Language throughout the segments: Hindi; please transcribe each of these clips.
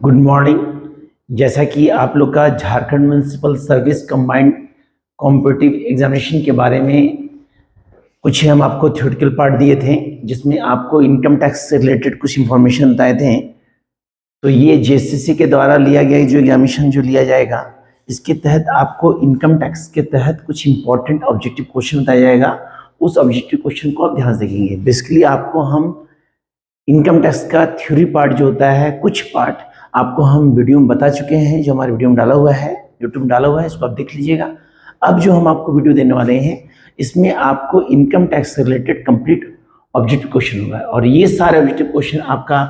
Good morning. जैसा कि आप लोग का Jharkhand municipal service combined competitive examination के बारे में कुछ हम आपको थ्योरेटिकल पार्ट दिए थे, जिसमें आपको इनकम टैक्स से रिलेटेड कुछ इंफॉर्मेशन बताए थे। तो ये जेसीसी के द्वारा लिया गया जो एग्जामिनेशन जो लिया जाएगा, इसके तहत आपको इनकम टैक्स के तहत कुछ इंपॉर्टेंट ऑब्जेक्टिव क्वेश्चन बताया जाएगा। उस ऑब्जेक्टिव क्वेश्चन को आप ध्यान से देखेंगे। बेसिकली आपको हम इनकम टैक्स का थ्योरी पार्ट जो होता है, कुछ पार्ट आपको हम वीडियो में बता चुके हैं, जो हमारे वीडियो में डाला हुआ है, यूट्यूब में डाला हुआ है, इसको आप देख लीजिएगा। अब जो हम आपको वीडियो देने वाले हैं, इसमें आपको इनकम टैक्स से रिलेटेड कंप्लीट ऑब्जेक्टिव क्वेश्चन होगा, और ये सारे ऑब्जेक्टिव क्वेश्चन आपका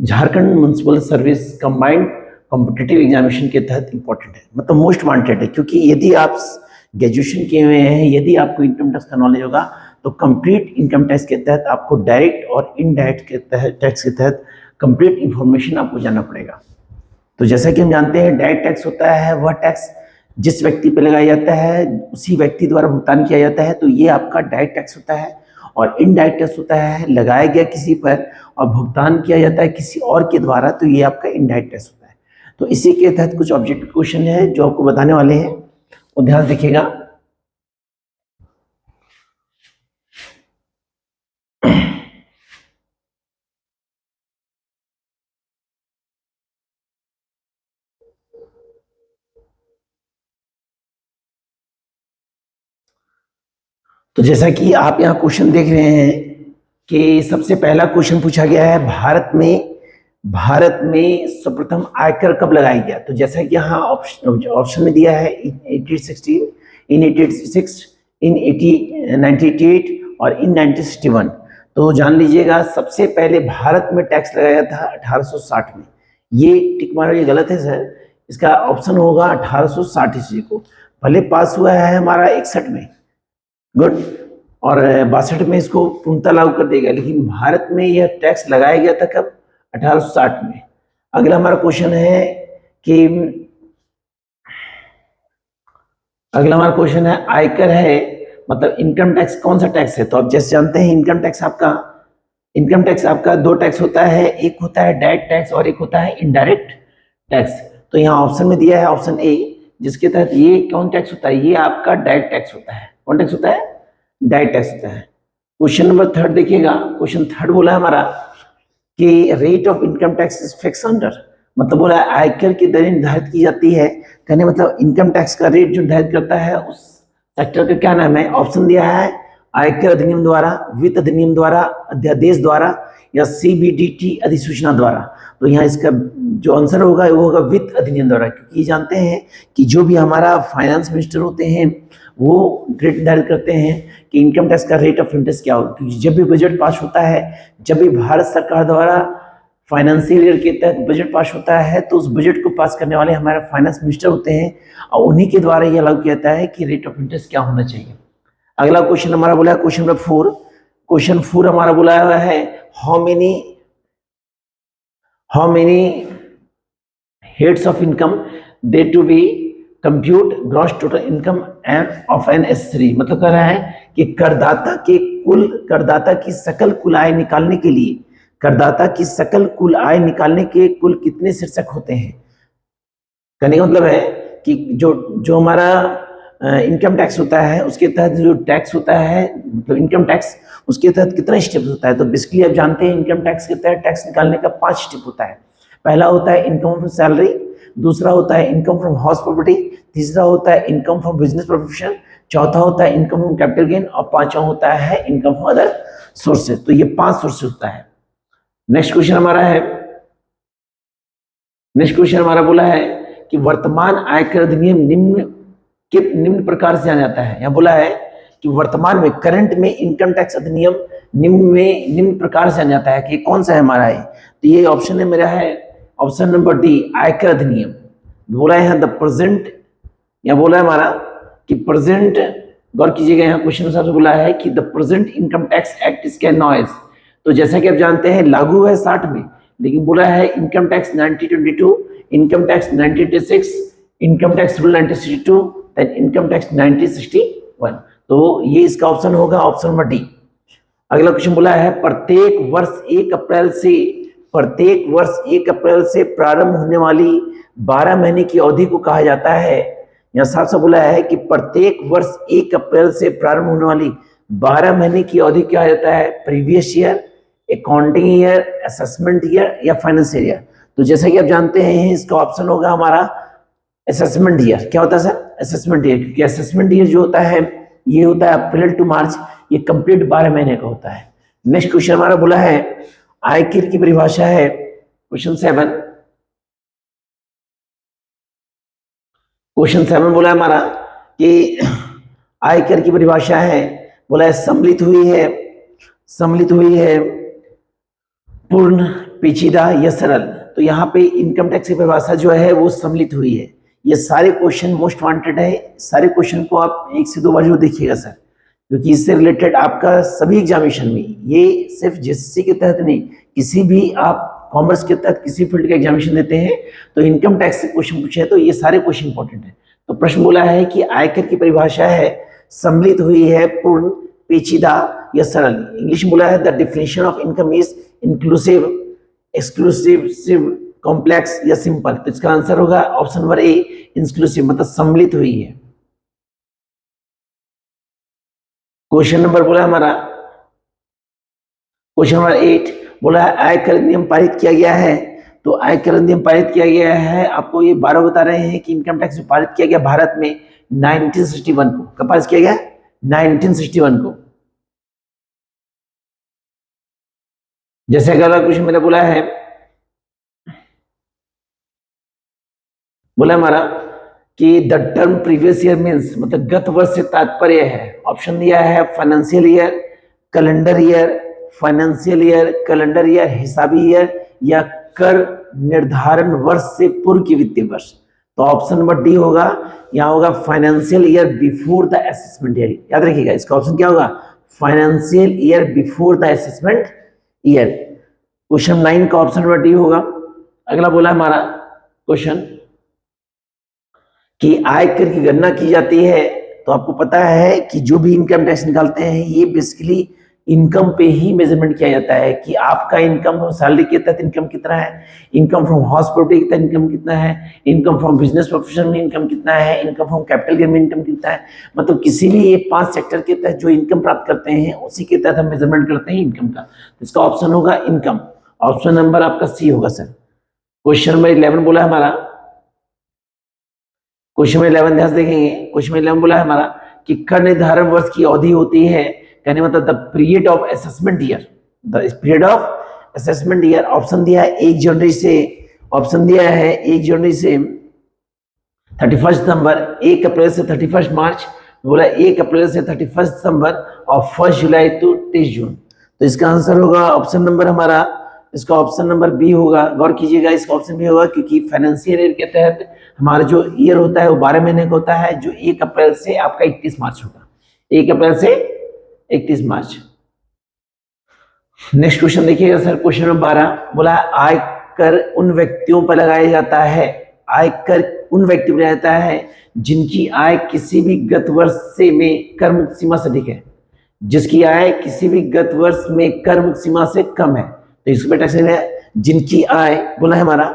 Jharkhand municipal service combined competitive examination के तहत इंपॉर्टेंट है, मतलब मोस्ट वांटेड है। क्योंकि यदि आप ग्रेजुएशन किए हुए हैं, यदि आपको इनकम टैक्स का नॉलेज होगा, तो कंप्लीट इनकम टैक्स के तहत आपको डायरेक्ट और इनडायरेक्ट के तहत टैक्स के तहत कंप्लीट इंफॉर्मेशन आपको जानना पड़ेगा। तो जैसा कि हम जानते हैं, डायरेक्ट टैक्स होता है वह टैक्स जिस व्यक्ति पर लगाया जाता है, उसी व्यक्ति द्वारा भुगतान किया जाता है, तो ये आपका डायरेक्ट टैक्स होता है। और इनडायरेक्ट टैक्स होता है लगाया गया किसी पर और भुगतान किया जाता है किसी और के द्वारा, तो ये आपका इनडायरेक्ट टैक्स होता है। तो इसी के तहत कुछ ऑब्जेक्टिव क्वेश्चन है जो आपको बताने वाले हैं, और ध्यान से देखिएगा। तो जैसा कि आप यहाँ क्वेश्चन देख रहे हैं कि सबसे पहला क्वेश्चन पूछा गया है, भारत में सर्वप्रथम आयकर कब लगाया गया। तो जैसा कि यहाँ ऑप्शन में दिया है 1816, इन 1886, इन 1988 और इन 1961। तो जान लीजिएगा, सबसे पहले भारत में टैक्स लगाया था 1860 में। ये टिक मारो, ये गलत है सर। इसका ऑप्शन होगा 1860 ईस्वी को। पहले पास हुआ है हमारा 61 में, गुड, और 62 में इसको पूर्णतः लागू कर देगा। लेकिन भारत में यह टैक्स लगाया गया था कब? 1860 में। अगला हमारा क्वेश्चन है कि आयकर है, मतलब इनकम टैक्स कौन सा टैक्स है। तो आप जैसे जानते हैं, इनकम टैक्स आपका दो टैक्स होता है, एक होता है डायरेक्ट टैक्स और एक होता है इनडायरेक्ट टैक्स। तो यहाँ ऑप्शन में दिया है ऑप्शन ए, जिसके तहत ये कौन टैक्स होता है, ये आपका डायरेक्ट टैक्स होता है। कौन टैक्स होता है? डायरेक्ट टैक्स होता है। क्वेश्चन नंबर 3 देखिएगा। क्वेश्चन 3 बोला हमारा कि rate of income tax is fix under, मतलब बोला आयकर की दर निर्धारित की जाती है। कहने मतलब इनकम टैक्स का रेट जो निर्धारित करता है उस सेक्टर का क्या नाम है। ऑप्शन दिया है आयकर अधिनियम द्वारा, वित्त अधिनियम द्वारा, अध्यादेश द्वारा या सीबीडीटी अधिसूचना द्वारा। तो यहाँ इसका जो आंसर होगा वो होगा वित्त अधिनियम द्वारा। क्योंकि जानते हैं कि जो भी हमारा फाइनेंस मिनिस्टर होते हैं वो रेट निर्धारित करते हैं कि इनकम टैक्स का रेट ऑफ इंटरेस्ट क्या होगा। क्योंकि जब भी बजट पास होता है, जब भी भारत सरकार द्वारा फाइनेंशियल ईयर के तहत बजट पास होता है, तो उस बजट को पास करने वाले हमारे फाइनेंस मिनिस्टर होते हैं, और उन्हीं के द्वारा यह लागू किया जाता है कि रेट ऑफ इंटरेस्ट क्या होना चाहिए। अगला क्वेश्चन हमारा बोला है क्वेश्चन नंबर 4। क्वेश्चन 4 हमारा बोला हुआ है how many heads of income they to be compute gross total income and of an assessee. मतलब कह रहा है कि करदाता की सकल कुल आय निकालने के लिए, करदाता की सकल कुल आय निकालने के कुल कितने शीर्षक होते हैं। कहने का मतलब है कि जो हमारा इनकम टैक्स होता है, उसके तहत जो टैक्स होता है, मतलब इनकम टैक्स, उसके तहत कितना स्टेप होता है। तो बेसिकली आप जानते हैं इनकम टैक्स के तहत टैक्स निकालने का 5 स्टेप होता है। पहला होता है इनकम फ्रॉम सैलरी, दूसरा होता है इनकम फ्रॉम हाउस प्रॉपर्टी, तीसरा होता है इनकम फ्रॉम बिजनेस प्रोफेशन, चौथा होता है इनकम फ्रॉम कैपिटल गेन, और पांचवा होता है इनकम फ्रॉम अदर सोर्सेज। तो ये 5 सोर्सेज होता है। नेक्स्ट क्वेश्चन हमारा बोला है कि वर्तमान आयकर अधिनियम निम्न प्रकार से जाना जाता है। यहाँ बोला है कि वर्तमान में, करंट में इनकम टैक्स अधिनियम निम्न प्रकार से जाना जाता है कि कौन सा है हमारा है। तो ये ऑप्शन है मेरा है ऑप्शन नंबर डी, आयकर अधिनियम। बोला है द प्रेजेंट, यहाँ बोला है हमारा कि प्रेजेंट, गौर कीजिएगा, यहाँ क्वेश्चन से बोला है कि the present income tax act is can noise. तो जैसा कि आप जानते हैं लागू है 60 में, लेकिन बोला है income tax 1922, income tax 1986, income tax rule 1962, then income tax 1961। तो ये इसका ऑप्शन होगा ऑप्शन नंबर डी। अगला क्वेश्चन बोला है प्रत्येक वर्ष 1 अप्रैल से प्रत्येक वर्ष 1 अप्रैल से प्रारंभ होने वाली 12 महीने की अवधि को कहा जाता है। यहाँ साफ साफ बोला है कि प्रत्येक वर्ष 1 अप्रैल से प्रारंभ होने वाली 12 महीने की अवधि कहा जाता है previous year, accounting year, assessment year या फाइनेंशियल ईयर। तो जैसा कि आप जानते हैं इसका ऑप्शन होगा हमारा असेसमेंट ईयर। क्या होता है सर? असेसमेंट ईयर, क्योंकि असेसमेंट ईयर जो होता है ये होता है अप्रैल टू मार्च, ये कंप्लीट 12 महीने का होता है। नेक्स्ट क्वेश्चन हमारा बोला है आयकर की परिभाषा है क्वेश्चन 7। क्वेश्चन 7 बोला है हमारा कि आयकर की परिभाषा है, बोला है सम्मिलित हुई है पूर्ण, पेचीदा या सरल। तो यहाँ पे इनकम टैक्स की परिभाषा जो है वो सम्मिलित हुई है। ये सारे क्वेश्चन मोस्ट वांटेड है, सारे क्वेश्चन को आप 1 से 2 बार जो देखिएगा सर, क्योंकि इससे रिलेटेड आपका सभी एग्जामिनेशन में, ये सिर्फ जीएससी के तहत नहीं, किसी भी आप कॉमर्स के तहत किसी फील्ड का एग्जामिनेशन देते हैं तो इनकम टैक्स से क्वेश्चन पूछे तो ये सारे क्वेश्चन इंपॉर्टेंट है। तो प्रश्न बोला है कि आयकर की परिभाषा है सम्मिलित हुई है पूर्ण, पेचीदा या सरल। इंग्लिश में बोला है the definition of income is inclusive, exclusive, complex या सिंपल। तो इसका आंसर होगा ऑप्शन नंबर ए, इंक्लूसिव, मतलब सम्मिलित हुई है। क्वेश्चन नंबर बोला हमारा क्वेश्चन नंबर 8 बोला है आयकर अधिनियम पारित किया गया है। तो आयकर अधिनियम पारित किया गया है, आपको ये 12 बता रहे हैं कि इनकम टैक्स पारित किया गया भारत में 1961 को। कब पारित किया गया? 1961 को। जैसे अगला क्वेश्चन मैंने बोला है, बोला हमारा कि the term previous year means, मतलब गत वर्ष से तात्पर्य है। ऑप्शन दिया है financial year, calendar year, financial year, calendar year, हिसाबी ईयर या कर निर्धारण वर्ष से पूर्व की वित्तीय वर्ष। तो ऑप्शन नंबर डी होगा, यहाँ होगा financial year before the assessment year. याद रखिएगा इसका ऑप्शन क्या होगा, financial year before the assessment year. Question 9 का ऑप्शन नंबर डी होगा। अगला बोला हमारा क्वेश्चन कि आयकर की गणना की जाती है। तो आपको पता है कि जो भी इनकम टैक्स निकालते हैं ये बेसिकली इनकम पे ही मेजरमेंट किया जाता है कि आपका इनकम फ्रॉम सैलरी के तहत इनकम कितना है, इनकम फ्रॉम हॉस्पिटल के तहत इनकम कितना है, इनकम फ्रॉम बिजनेस प्रोफेशन में इनकम कितना है, इनकम फ्रॉम कैपिटल गेन में इनकम कितना है। मतलब किसी भी ये 5 सेक्टर के तहत जो इनकम प्राप्त करते हैं उसी के तहत हम मेजरमेंट करते हैं इनकम का। तो इसका ऑप्शन होगा इनकम। ऑप्शन नंबर आपका सी होगा सर। क्वेश्चन नंबर 11 बोला हमारा, क्वेश्चन में 11 ध्यान से देखेंगे। क्वेश्चन में 11 बोला है हमारा कि कर निर्धारण वर्ष की अवधि होती है, कहने मतलब the period of assessment year, the period of assessment year. Option दिया है 1 जनवरी से, ऑप्शन दिया है 1 जनवरी से 31 दिसंबर, 1 अप्रैल से 31 मार्च, बोला 1 अप्रैल से 31 दिसंबर और 1 जुलाई टू 30 जून। तो इसका आंसर होगा ऑप्शन नंबर हमारा, इसका ऑप्शन नंबर बी होगा। गौर कीजिएगा, इसका ऑप्शन बी होगा क्योंकि फाइनेंशियल ईयर के तहत हमारा जो ईयर होता है वो 12 महीने का होता है, जो 1 अप्रैल से आपका 31 मार्च होगा, 1 अप्रैल से 31 मार्च। नेक्स्ट क्वेश्चन देखिएगा सर, क्वेश्चन नंबर 12 बोला आयकर उन व्यक्तियों पर लगाया जाता है, आयकर उन व्यक्तियों पर लगाया जाता है जिनकी आय किसी भी गत वर्ष से में कर मुक्त सीमा से अधिक है, जिसकी आय किसी भी गत वर्ष में कर मुक्त सीमा से कम है। तो इसको बेटा है जिनकी आय बोला है हमारा,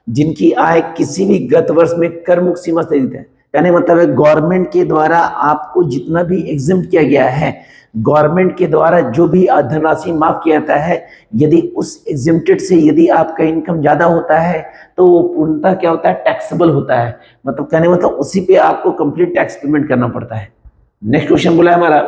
जिनकी आय किसी भी गत वर्ष में कर मुक्त सीमा से अधिक है, कहने मतलब है गवर्नमेंट के द्वारा आपको जितना भी एग्जम्प्ट किया गया है, गवर्नमेंट के द्वारा जो भी धनराशि माफ किया जाता है, यदि उस एग्जम्प्टेड से यदि आपका इनकम ज्यादा होता है तो वो पूर्णतः क्या होता है, टैक्सेबल होता है। मतलब कहने मतलब उसी पे आपको कंप्लीट टैक्स पेमेंट करना पड़ता है। नेक्स्ट क्वेश्चन बोला है हमारा,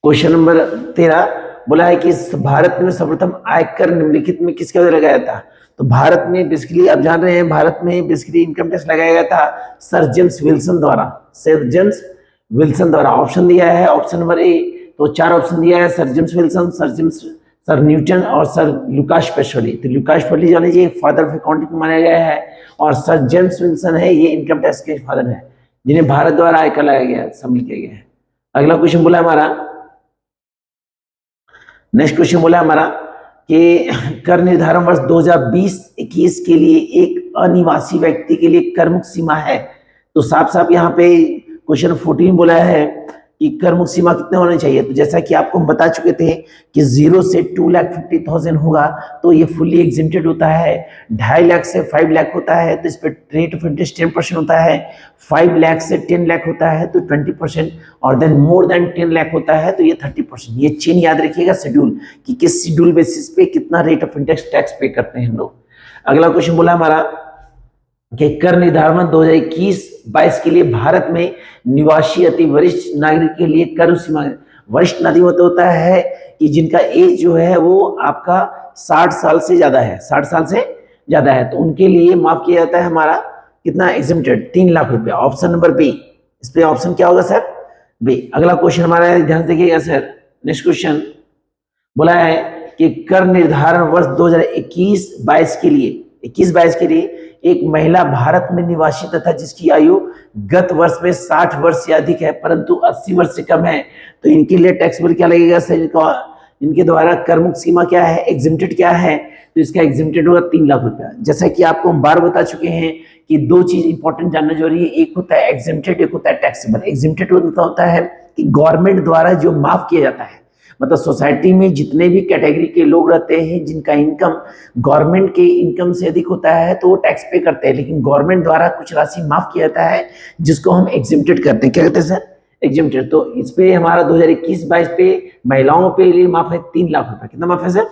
क्वेश्चन नंबर 13 बोला है कि भारत में सर्वप्रथम आयकर निम्नलिखित में किसके द्वारा लगाया था। तो भारत में बेसिकली आप जान रहे हैं, भारत में बेसिकली इनकम टैक्स लगाया गया था सर जेम्स विल्सन द्वारा, सर जेम्स विल्सन द्वारा। ऑप्शन दिया है ऑप्शन नंबर ए, तो 4 ऑप्शन दिया है, sir James Wilson, sir Newton और सर लुकास पेशोली। तो लुकास पेशोली जान लीजिए फादर ऑफ अकाउंटिंग माना गया है, और सर जेम्स विल्सन है ये इनकम टैक्स के फादर है, जिन्हें भारत द्वारा आयकर लगाया गया है, सम्मिलित किया गया है। अगला क्वेश्चन बोला हमारा, नेक्स्ट क्वेश्चन बोला हमारा कि कर निर्धारण वर्ष 2020-21 के लिए एक अनिवासी व्यक्ति के लिए कर मुक्त सीमा है। तो साफ साफ यहाँ पे क्वेश्चन 14 बोला है कि कर मुक्त सीमा कितने होने चाहिए, तो जैसा कि आपको हम बता चुके थे कि 0 से 2,50,000 होगा तो ये फुल्ली एग्जिम्प्टेड होता है। 2.5 लाख से 5 लाख होता है तो इस पर रेट ऑफ इंटरेस्ट 10% होता है। 5 लाख से 10 लाख होता है तो 20%, और देन मोर देन 10 लाख होता है तो ये 30%। ये चेन याद रखिएगा शेड्यूल, कि किस शेड्यूल बेसिस पे कितना रेट ऑफ इंटरेस्ट टैक्स पे करते हैं हम लोग। अगला क्वेश्चन बोला हमारा कि कर निर्धारण 2021-22 के लिए भारत में निवासी अति वरिष्ठ नागरिक के लिए कर सीमा, वरिष्ठ नागरिक मतलब होता है कि जिनका एज जो है वो आपका 60 साल से ज्यादा है, 60 साल से ज्यादा है, तो उनके लिए माफ किया जाता है हमारा कितना एग्जिम्प्टेड, 3 लाख रुपया। ऑप्शन नंबर बी, इस पे ऑप्शन क्या होगा सर, बी। अगला क्वेश्चन हमारा ध्यान से देखिएगा सर, नेक्स्ट क्वेश्चन बोला है कि कर निर्धारण वर्ष 2021-22 के लिए, 21-22 के लिए एक महिला भारत में निवासी तथा जिसकी आयु गत वर्ष में 60 वर्ष से अधिक है परंतु 80 वर्ष से कम है, तो इनके लिए टैक्स बिल क्या लगेगा सर, इनके द्वारा कर मुक्त सीमा क्या है, एग्जिम्प्टेड क्या है, तो इसका एग्जिम्प्टेड होगा 3 लाख रुपया। जैसा कि आपको हम बार बता चुके हैं कि दो चीज इंपॉर्टेंट जानना जरूरी है, एक होता है एग्जिम्प्टेड, एक होता है टैक्सेबल। एग्जिम्प्टेड होता है कि गवर्नमेंट द्वारा जो माफ किया जाता है, मतलब सोसाइटी में जितने भी कैटेगरी के लोग रहते हैं जिनका इनकम गवर्नमेंट के इनकम से अधिक होता है तो वो टैक्स पे करते हैं, लेकिन गवर्नमेंट द्वारा कुछ राशि माफ किया जाता है जिसको हम एग्जिम्प्टेड करते हैं। क्या कहते हैं सर, एग्जिम्प्टेड। तो इस पे हमारा 2021-22 पे महिलाओं पे लिए माफ है 3 लाख रुपया। कितना माफ है सर,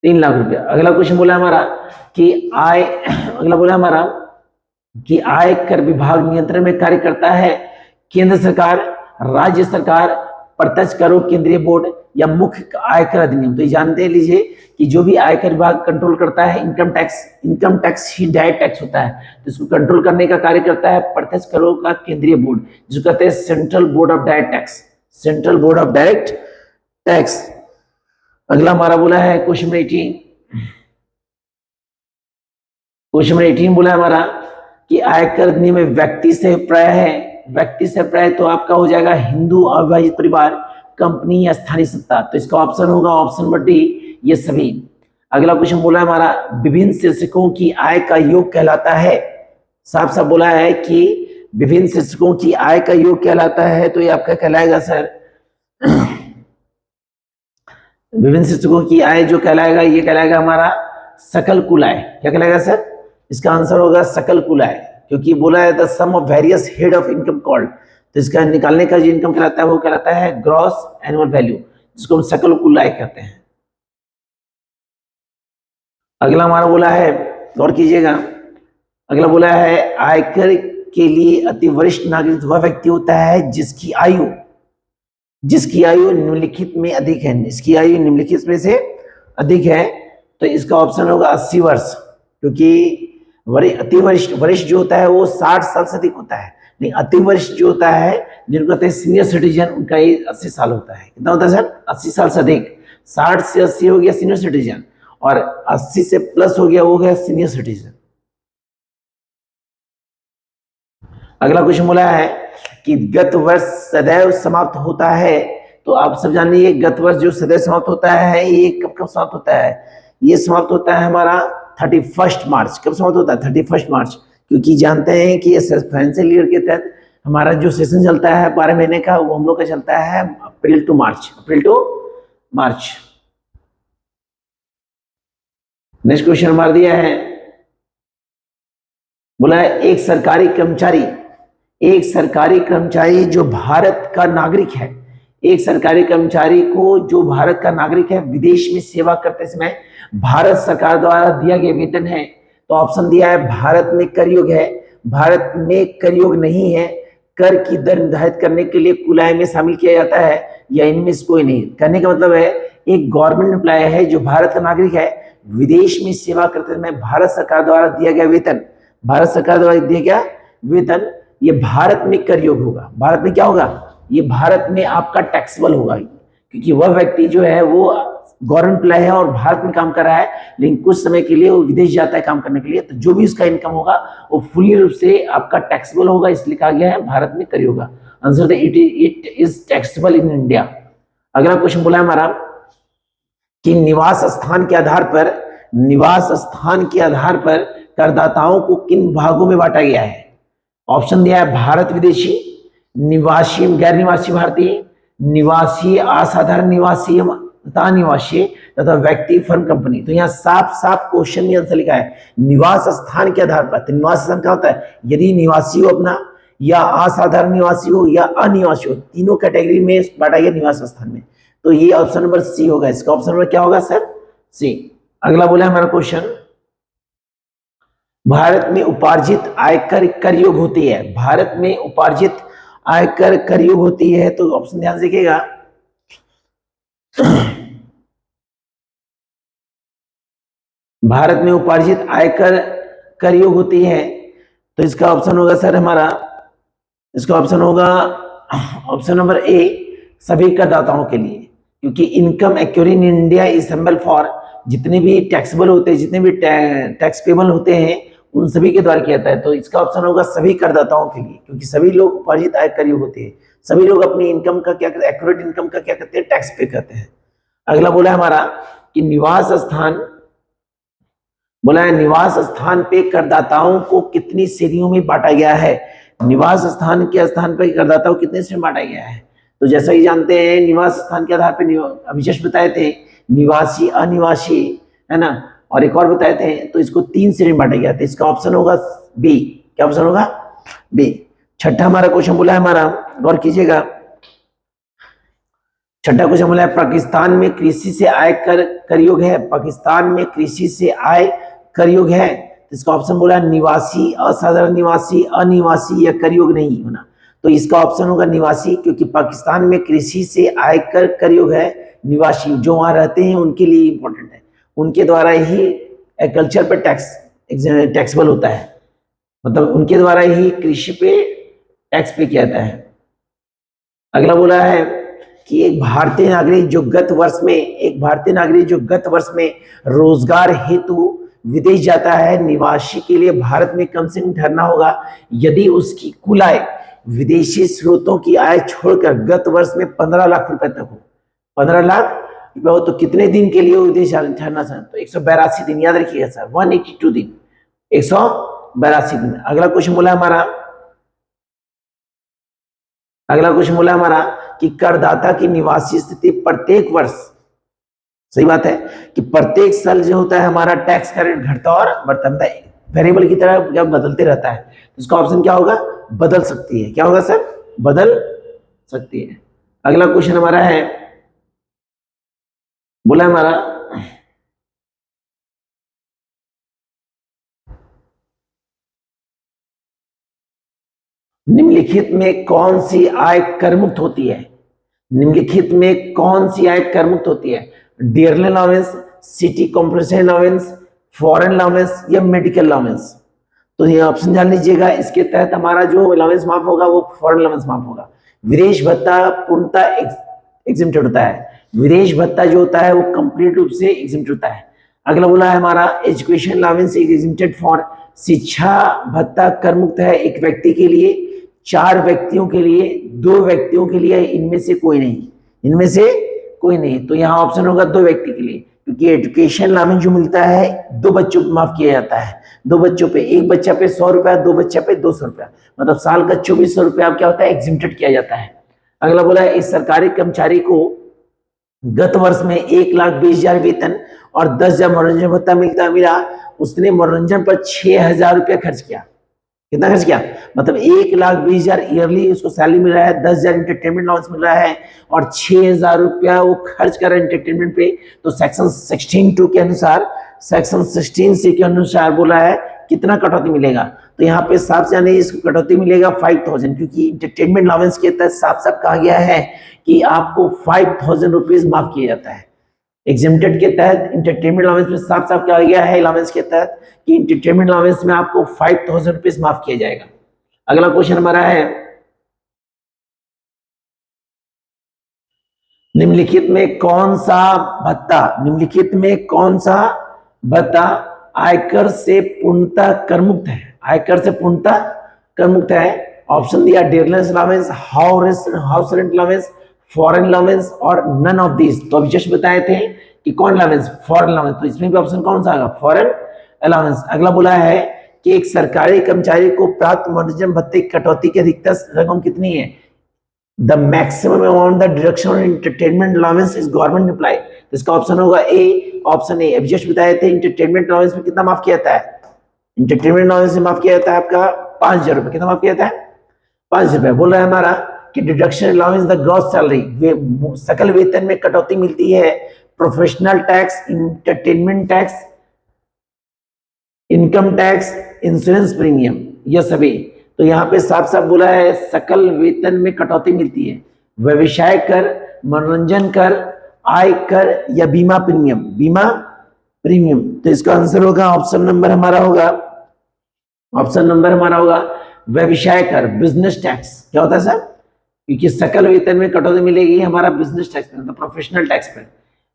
3 लाख रुपया। अगला क्वेश्चन बोला हमारा कि अगला बोला हमारा कि आय कर विभाग नियंत्रण में कार्य करता है केंद्र सरकार, राज्य सरकार, प्रत्यक्ष करों केंद्रीय बोर्ड या मुख्य आयकर अधिनियम। तो ये जानते लीजिए कि जो भी आयकर विभाग कंट्रोल करता है इनकम टैक्स ही डायरेक्ट टैक्स होता है, तो इसको कंट्रोल करने का कार्य करता है प्रत्यक्ष करों का केंद्रीय बोर्ड, जिसको कहते हैं central board of direct tax, central board of direct tax. अगला हमारा बोला है क्वेश्चन नंबर 18, क्वेश्चन नंबर 18 बोला हमारा कि आयकर अधिनियम में व्यक्ति से अभिप्राय है, व्यक्ति से अभिप्राय तो आपका हो जाएगा हिंदू अविभाजित परिवार, कंपनी या स्थानीय सत्ता, तो इसका ऑप्शन होगा ऑप्शन नंबर डी, ये सभी। अगला क्वेश्चन बोला हमारा विभिन्न शीर्षकों की आय का योग कहलाता है, साफ साफ बोला है कि विभिन्न शीर्षकों की आय का योग कहलाता है, तो ये आपका कहलाएगा सर विभिन्न शीर्षकों की आय जो कहलाएगा ये कहलाएगा हमारा सकल कुल आय। क्या कहलाएगा सर, इसका आंसर होगा सकल कुल आय, क्योंकि बोला है the sum of various head of income called, तो इसका निकालने का जो इनकम कहलाता है वो कहलाता है ग्रॉस एनुअल वैल्यू, जिसको हम सकल कुल आय कहते हैं। अगला हमारा बोला है, गौर कीजिएगा, अगला बोला है आयकर के लिए अति वरिष्ठ नागरिक वह व्यक्ति होता है जिसकी आयु निम्नलिखित में अधिक है, इसकी आयु निम्नलिखित में से अधिक है, तो इसका ऑप्शन होगा 80 वर्ष, क्योंकि अति वरिष्ठ जो होता है वो 60 साल से अधिक होता है, लेकिन अति वरिष्ठ जो होता है जिनको कहते हैं सीनियर सिटीजन, उनका एज 80 साल होता है। कितना होता है सर, 80 साल से अधिक। 60 से 80 हो गया सीनियर सिटीजन, और 80 से प्लस हो गया सीनियर सिटीजन। अगला क्वेश्चन बोला है कि गत वर्ष सदैव समाप्त होता है, तो आप सब जान लीजिए गत वर्ष जो सदैव समाप्त होता है ये कब समाप्त होता है, ये समाप्त होता है हमारा 31 मार्च। कब समाप्त होता है, 31 मार्च, क्योंकि जानते हैं कि फाइनेंशियल ईयर के तहत हमारा जो सेशन चलता है 12 महीने का, वो हम लोग का चलता है अप्रैल टू मार्च। नेक्स्ट क्वेश्चन हमारा दिया है, बोला है एक सरकारी कर्मचारी जो भारत का नागरिक है, एक सरकारी कर्मचारी को जो भारत का नागरिक है विदेश में सेवा करते समय भारत सरकार द्वारा दिया गया वेतन है, तो ऑप्शन दिया है भारत में कर योग है, भारत में कर योग नहीं है, कर की दर निर्धारित करने के लिए कुल आय में शामिल किया जाता है, या इनमें से कोई नहीं। कहने का मतलब है एक गवर्नमेंट एम्प्लॉय है जो भारत का नागरिक है, विदेश में सेवा करते समय भारत सरकार द्वारा दिया गया वेतन, भारत सरकार द्वारा दिया गया वेतन, ये भारत में कर योग होगा। भारत में क्या होगा, ये भारत में आपका टैक्सेबल होगा, क्योंकि वह व्यक्ति जो है वो गवर्नमेंट एम्प्लॉय है और भारत में काम कर रहा है, लेकिन कुछ समय के लिए वो विदेश जाता है काम करने के लिए, तो जो भी उसका इनकम होगा वो फुली रूप से आपका टैक्सेबल होगा, इसलिए कहा गया है भारत में कर होगा। Answer it is taxable in India. अगला क्वेश्चन बोला हमारा कि निवास स्थान के आधार पर करदाताओं को किन भागों में बांटा गया है। ऑप्शन दिया है भारत विदेशी, निवासी गैर निवासी भारतीय, निवासी असाधारण निवासी तथा निवासी तथा व्यक्ति फर्म कंपनी। तो यहाँ साफ साफ क्वेश्चन में आंसर लिखा है निवास स्थान के आधार पर। तो निवास स्थान क्या होता है, यदि निवासी हो अपना, या असाधारण निवासी हो, या अनिवासी हो, तीनों कैटेगरी में बांटा गया निवास स्थान में। तो ये ऑप्शन नंबर सी होगा। इसका ऑप्शन नंबर क्या होगा सर, सी। अगला बोला हमारा क्वेश्चन, भारत में उपार्जित आयकर कर योग होती है। भारत में उपार्जित आयकर कर योग होती है। तो ऑप्शन ध्यान से देखिएगा, भारत में उपार्जित आयकर कर योग होती है। तो इसका ऑप्शन होगा सर हमारा, इसका ऑप्शन होगा ऑप्शन नंबर ए, सभी करदाताओं के लिए, क्योंकि income accrue in India is symbol for, जितने भी टैक्सेबल होते हैं, जितने भी टैक्स पेबल होते हैं, उन सभी के द्वारा किया जाता है। तो इसका ऑप्शन होगा सभी करदाताओं के लिए, क्योंकि सभी लोग उपार्जित आय कर योग होते हैं, सभी लोग अपनी इनकम का क्या करते हैं, एक्यूरेट इनकम का क्या करते हैं, टैक्स पे करते हैं। अगला बोला हमारा कि निवास स्थान, बोला है निवास स्थान पे करदाताओं को कितनी श्रेणियों में बांटा गया है। निवास स्थान के स्थान पर करदाताओं को कितने श्रेणी बांटा गया है। तो जैसा कि जानते हैं निवास स्थान के आधार पर अभी जस्ट बताए थे, निवासी, अनिवासी, है ना, और एक और बताए थे। तो इसको 3 श्रेणी बांटा गया था। इसका ऑप्शन होगा बी। क्या ऑप्शन होगा, बी। छठा हमारा क्वेश्चन बोला है हमारा, गौर कीजिएगा, छठा क्वेश्चन बोला है पाकिस्तान में कृषि से आय कर योग है। पाकिस्तान में कृषि से आय कर योग है। तो इसका ऑप्शन बोला निवासी, असाधारण निवासी, अनिवासी, या कर योग नहीं होना। तो इसका ऑप्शन होगा निवासी, क्योंकि पाकिस्तान में कृषि से आय कर योग है। निवासी जो वहां रहते हैं उनके लिए इंपॉर्टेंट है, उनके द्वारा ही एग्रीकल्चर पर टैक्सेबल होता है, मतलब उनके द्वारा ही कृषि पे टैक्स पे किया जाता है। अगला बोला है कि एक भारतीय नागरिक जो गत वर्ष में रोजगार हेतु विदेश जाता है, निवासी के लिए भारत में कम से कम ठहरना होगा यदि उसकी कुल आय विदेशी स्रोतों की आय छोड़कर गत वर्ष में 15 लाख रुपए तक हो। 15 लाख रुपए हो तो कितने दिन के लिए विदेश ठहरना चाहिए, तो 182 दिन, याद रखिएगा सर, 182 दिन, 182 दिन। अगला क्वेश्चन बोला हमारा कि करदाता की निवासी स्थिति प्रत्येक वर्ष, सही बात है कि प्रत्येक साल जो होता है हमारा टैक्स का रेट घटता और बढ़ता है, वेरिएबल की तरह बदलते रहता है। तो इसका ऑप्शन क्या होगा, बदल सकती है। क्या होगा सर, बदल सकती है। अगला क्वेश्चन हमारा है, बोला हमारा निम्नलिखित में कौन सी आय करमुक्त होती है। निम्नलिखित में कौन सी आय करमुक्त होती है, dearly allowance, city corporation allowance, foreign allowance, या मेडिकल अलाउंस। तो ये ऑप्शन जान लीजिएगा। इसके तहत हमारा जो अलाउंस माफ होगा वो फॉरेन अलाउंस माफ होगा। विदेश भत्ता पूर्णतः एग्जेम्प्टेड होता है, विदेश भत्ता जो होता है वो कंप्लीट रूप से एग्जेम्प्ट होता है। अगला बोला है हमारा education allowance is exempted for, शिक्षा भत्ता कर मुक्त है एक व्यक्ति के लिए, 4 व्यक्तियों के लिए, 2 व्यक्तियों के लिए, इनमें से कोई नहीं। तो यहाँ ऑप्शन होगा 2 व्यक्ति के लिए, क्योंकि एजुकेशन अलाउंस जो मिलता है 2 बच्चों पे माफ किया जाता है, 2 बच्चों पे, एक बच्चा पे 100 रुपया, 2 बच्चा पे 200 रुपया, मतलब साल का 2400 रुपया क्या होता है, एग्जिम्प्टेड किया जाता है। अगला बोला है इस सरकारी कर्मचारी को गत वर्ष में 1,20,000 वेतन और 10,000 मनोरंजन भत्ता मिला, उसने मनोरंजन पर 6,000 रुपया खर्च किया। कितना खर्च किया, मतलब 1,20,000 ईयरली उसको सैलरी मिल रहा है, 10,000 इंटरटेनमेंट अलाउंस मिल रहा है और 6,000 रुपया वो खर्च कर रहा है इंटरटेनमेंट पे। तो सेक्शन 16(2) के अनुसार, सेक्शन 16(c) के अनुसार बोला है कितना कटौती मिलेगा। तो यहाँ पे साफ से यानी इसको कटौती मिलेगा 5,000, क्योंकि इंटरटेनमेंट अलाउंस के तहत साफ साफ कहा गया है कि आपको 5,000 रुपीज माफ किया जाता है। एग्जेम्प्टेड के तहत इंटरटेनमेंट अलाउंस में साफ साफ कहा गया है अलाउंस के तहत कि इंटरटेनमेंट अलाउंस में आपको 5,000 रुपीज माफ किया जाएगा। अगला क्वेश्चन हमारा है निम्नलिखित में कौन सा भत्ता आयकर से पूर्णतः करमुक्त है, आयकर से पूर्णतः करमुक्त है। ऑप्शन दिया dearness allowance, house rent allowance, foreign allowance और नन ऑफ दिस। तो अभी जस्ट बताए थे कि कौन अलाउंस, फॉरेन अलाउंस, तो इसमें भी ऑप्शन कौन सा आएगा, फॉरेन अलाउंस। अगला बोला है कि एक सरकारी कर्मचारी को प्राप्त मनोरंजन भत्ते की कटौती की अधिकतम रकम कितनी है, the maximum amount the deduction on entertainment allowance is government employ, तो इसका ऑप्शन होगा ए, ऑप्शन ए। अभी जस्ट बताए थे इंटरटेनमेंट अलाउंस में कितना माफ किया जाता है, इंटरटेनमेंट अलाउंस में माफ किया जाता है आपका 5,000 रुपए। कितना माफ किया जाता है, 5,000 रुपए। बोल रहा है हमारा कि deduction allowance the gross salary, सकल वेतन में कटौती मिलती है, professional tax, entertainment tax, income tax, insurance premium, ये सभी। तो यहाँ पे साफ साफ बोला है सकल वेतन में कटौती मिलती है, व्यवसाय कर, मनोरंजन कर, आय कर या बीमा प्रीमियम, बीमा प्रीमियम। तो इसका आंसर होगा ऑप्शन नंबर हमारा होगा, ऑप्शन नंबर हमारा होगा व्यवसाय कर, बिजनेस टैक्स। क्या होता है सर, क्योंकि सकल वेतन में कटौती मिलेगी हमारा बिजनेस टैक्स पे, प्रोफेशनल टैक्स पे।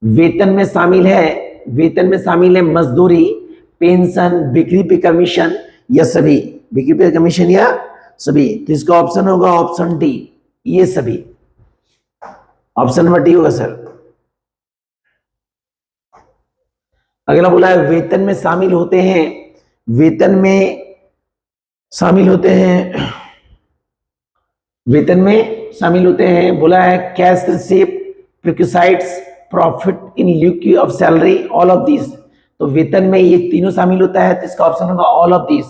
वेतन में शामिल है, वेतन में शामिल है मजदूरी, पेंशन, बिक्री पे कमीशन या सभी, बिक्री पे कमीशन या सभी। तो इसका ऑप्शन होगा ऑप्शन डी, ये सभी। ऑप्शन नंबर डी होगा सर। अगला बोला है वेतन में शामिल होते हैं, वेतन में शामिल होते हैं, वेतन में शामिल होते हैं, बोला है cash receipt, perquisites, profit in lieu of salary, all of this. तो वेतन में ये तीनों शामिल होता है, तो इसका ऑप्शन होगा ऑल ऑफ दिस।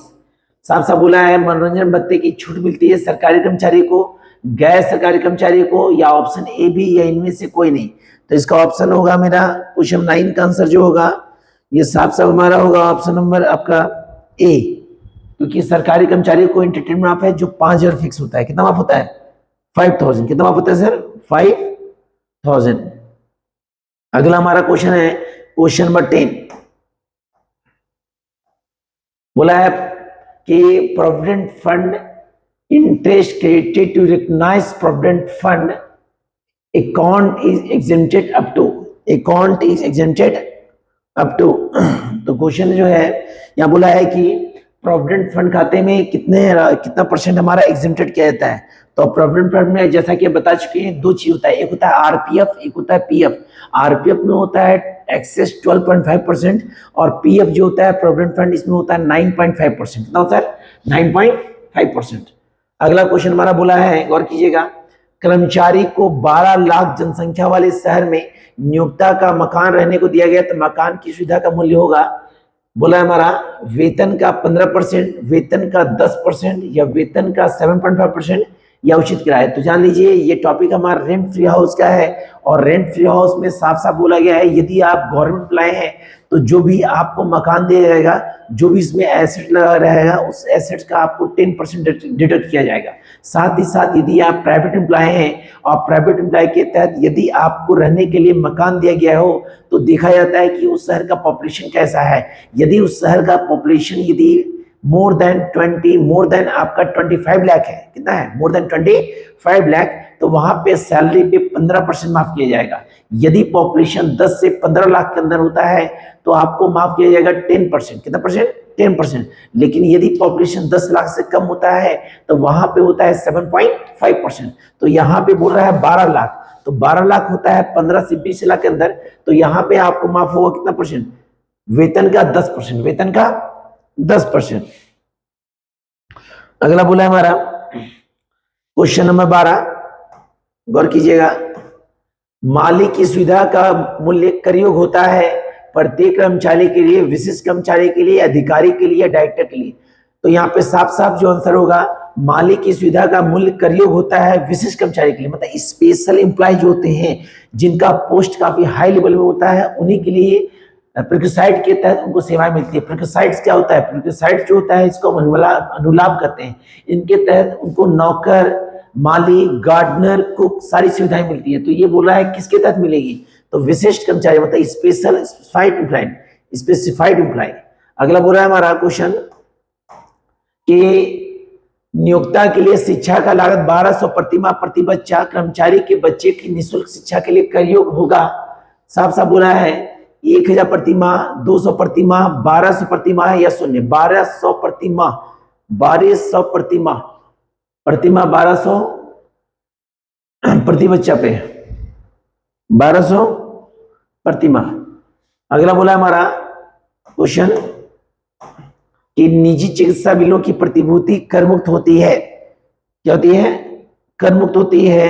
साफ साफ बोला है मनोरंजन भत्ते की छूट मिलती है सरकारी कर्मचारी को, गैर सरकारी कर्मचारी को, या ऑप्शन ए भी, या इनमें से कोई नहीं। तो इसका ऑप्शन होगा मेरा क्वेश्चन 9 का आंसर जो होगा ये साफ साफ हमारा होगा ऑप्शन नंबर आपका ए, क्योंकि सरकारी कर्मचारी को एंटरटेनमेंट माफ है जो 5,000 फिक्स होता है। कितना माफ होता है, 5,000। कितना माफ होता है सर, 5,000। अगला हमारा क्वेश्चन है क्वेश्चन नंबर 10। बोला है कि provident fund interest credited to recognise provident fund account is exempted up to, account is exempted up to. तो क्वेश्चन जो है यहाँ बोला है कि प्रोविडेंट फंड खाते में कितना परसेंट हमारा एग्जेम्प्टेड किया जाता है। तो प्रोविडेंट फंड में जैसा कि बता चुके हैं दो चीज होता है, एक होता है आरपीएफ, एक होता है पीएफ। आरपीएफ में होता है एक्सेस 12.5% और पीएफ जो होता है प्रोविडेंट फंड इसमें होता है 9.5%। कितना होता है, 9.5%। अगला क्वेश्चन हमारा बोला है, गौर कीजिएगा, कर्मचारी को 12 लाख जनसंख्या वाले शहर में नियोक्ता का मकान रहने को दिया गया, तो मकान की सुविधा का मूल्य होगा, बोला हमारा वेतन का 15%, वेतन का 10% या वेतन का 7.5% या उचित किराया। तो जान लीजिए ये टॉपिक हमारा रेंट फ्री हाउस का है, और रेंट फ्री हाउस में साफ साफ बोला गया है यदि आप गवर्नमेंट एम्प्लॉय हैं तो जो भी आपको मकान दिया जाएगा, जो भी इसमें एसेट लगा रहेगा उस एसेट का आपको 10% डिडक्ट किया जाएगा। साथ ही साथ यदि आप प्राइवेट एम्प्लॉय हैं और प्राइवेट एम्प्लॉय के तहत यदि आपको रहने के लिए मकान दिया गया हो तो देखा जाता है कि उस शहर का पॉपुलेशन कैसा है। यदि उस शहर का पॉपुलेशन यदि मोर देन आपका 25 लाख है, कितना है, मोर देन 25 लाख, तो वहां पे सैलरी पे 15% माफ किया जाएगा। यदि पॉपुलेशन 10 से 15 लाख के अंदर होता है तो आपको माफ किया जाएगा 10%। कितना परसेंट, 10%। लेकिन यदि पॉपुलेशन 10 लाख से कम होता है तो वहां पे होता है 7.5%। तो यहाँ पे बोल रहा है 12 लाख, तो 12 लाख होता है 15 से 20 लाख के अंदर, तो यहाँ पे आपको माफ होगा कितना परसेंट, वेतन का 10%, वेतन का 10%। अगला बोला है हमारा क्वेश्चन नंबर 12, गौर कीजिएगा, मालिक की सुविधा का मूल्य कर योग होता है प्रत्येक कर्मचारी के लिए, विशिष्ट कर्मचारी के लिए, अधिकारी के लिए, डायरेक्टर के लिए। तो यहाँ पे साफ साफ जो आंसर होगा मालिक की सुविधा का मूल्य कर योग होता है विशिष्ट कर्मचारी के लिए, मतलब स्पेशल एम्प्लॉय जो होते हैं जिनका पोस्ट काफी हाई लेवल में होता है उन्हीं के लिए प्रिक्विसाइट के तहत उनको सेवाएं मिलती है। प्रिक्विसाइट्स क्या होता है, प्रिक्विसाइट जो होता है इसको अनुलाभ करते हैं, इनके तहत उनको नौकर, माली, गार्डनर, कुक सारी सुविधाएं मिलती है। तो ये बोला है किसके तहत मिलेगी, तो विशिष्ट कर्मचारी मतलब स्पेसिफाइड एम्प्लॉय। अगला बोला है हमारा क्वेश्चन कि नियोक्ता के लिए शिक्षा का लागत 1200 प्रतिमाह प्रति बच्चा, कर्मचारी के बच्चे की निःशुल्क शिक्षा के लिए कर योग होगा। साफ साफ बोला है 1,000 प्रतिमाह, 200 प्रतिमाह, 1200 प्रतिमाह या शून्य। 1200 प्रतिमाह, 1200 प्रतिमाह, प्रतिमाह 1200 प्रति बच्चा पे, 1200 प्रतिमाह। अगला बोला हमारा क्वेश्चन कि निजी चिकित्सा बिलों की प्रतिभूति कर मुक्त होती है, क्या होती है, कर मुक्त होती है।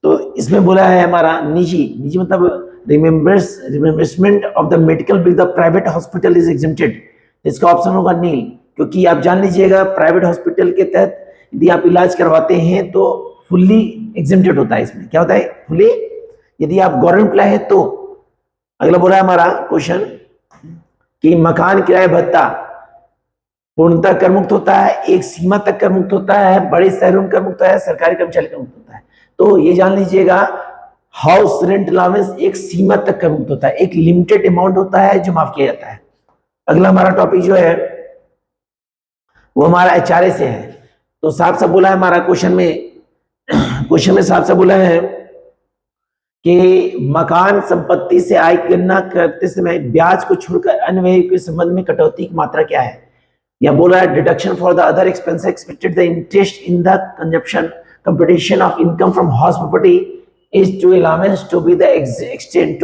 तो इसमें बोला है हमारा निजी, निजी मतलब reimbursement of the medical bill the private hospital is exempted. इसका ऑप्शन होगा नील, क्योंकि आप जान लीजिएगा प्राइवेट हॉस्पिटल के तहत यदि आप इलाज करवाते हैं तो फुल्ली एग्जेम्प्टेड होता है। इसमें क्या होता है? फुल्ली। यदि आप गवर्नमेंट एम्प्लॉय है तो। अगला बोला है हमारा क्वेश्चन कि मकान किराया भत्ता पूर्णतः कर मुक्त होता है, एक सीमा तक कर मुक्त होता है, बड़े शहरों में कर मुक्त होता है, सरकारी कर्मचारी कर मुक्त होता है। तो ये जान लीजिएगा हाउस रेंट अलाउंस एक सीमा तक कर मुक्त होता है, एक लिमिटेड अमाउंट होता है जो माफ किया जाता है। अगला हमारा टॉपिक जो है वो हमारा एचआरए से है। तो साफ साफ बोला है हमारा क्वेश्चन में साफ साफ बोला है कि मकान संपत्ति से आय गणना करते समय ब्याज को छोड़कर अन्य व्यय के संबंध में कटौती की मात्रा क्या है? या बोला है deduction for the other expense expected the interest in the consumption competition of income from house property is to allowance to be the extent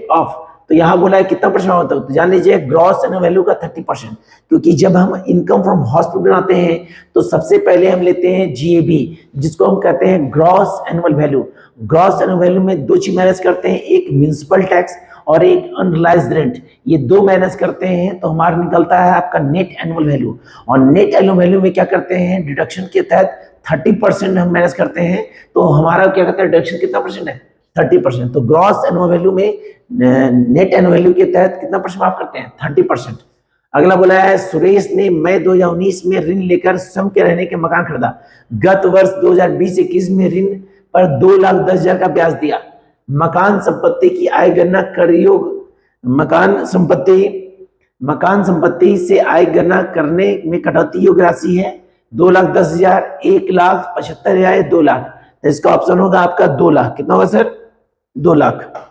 of. तो यहाँ बोला है कितना परसेंट होता है? तो जान लीजिए ग्रॉस एनुअल वैल्यू का 30%, क्योंकि जब हम इनकम फ्रॉम हाउस प्रॉपर्टी बनाते हैं तो सबसे पहले हम लेते हैं जीएबी, जिसको हम कहते हैं gross annual value. Gross annual value में दो चीज माइनस करते हैं, एक म्युनिसिपल टैक्स और एक अनरिलाइज्ड रेंट। ये दो माइनस करते हैं तो हमारा निकलता है आपका नेट एनुअल वैल्यू। और नेट एनुअल वैल्यू में क्या करते हैं? डिडक्शन के तहत 30% हम माइनस करते हैं, तो हमारा क्या कहते हैं डिडक्शन कितना परसेंट है? 30%। तो ग्रॉस एनुअल वैल्यू में नेट एनुअल वैल्यू के तहत कितना परसेंट माफ करते हैं? 30%। अगला बोला है सुरेश ने मई 2019 में ऋण लेकर स्वयं के रहने के मकान खरीदा। गत वर्ष 2020-21 में ऋण पर 2,10,000 का ब्याज दिया। मकान संपत्ति की आय गणना कर योग। मकान संपत्ति से आय गणना करने में कटौती योग्य राशि है 2,10,000, 1,75,000, 2 लाख। तो इसका ऑप्शन होगा आपका 2 लाख। कितना होगा सर? 2 लाख।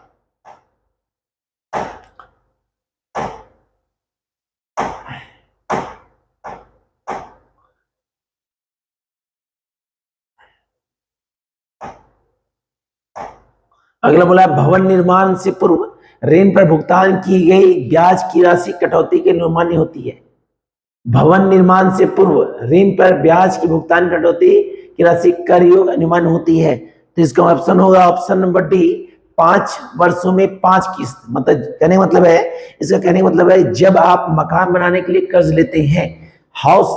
अगला बोला भवन निर्माण से पूर्व ऋण पर भुगतान की गई ब्याज की राशि कटौती के अनुमान्य होती है। भवन निर्माण से पूर्व ऋण पर ब्याज की भुगतान कटौती की राशि कर योग अनुमान होती है। तो इसका ऑप्शन होगा ऑप्शन नंबर डी, 5 वर्षों में 5 किस्त। मतलब कहने का मतलब है, इसका कहने का मतलब है जब आप मकान बनाने के लिए कर्ज लेते हैं, हाउस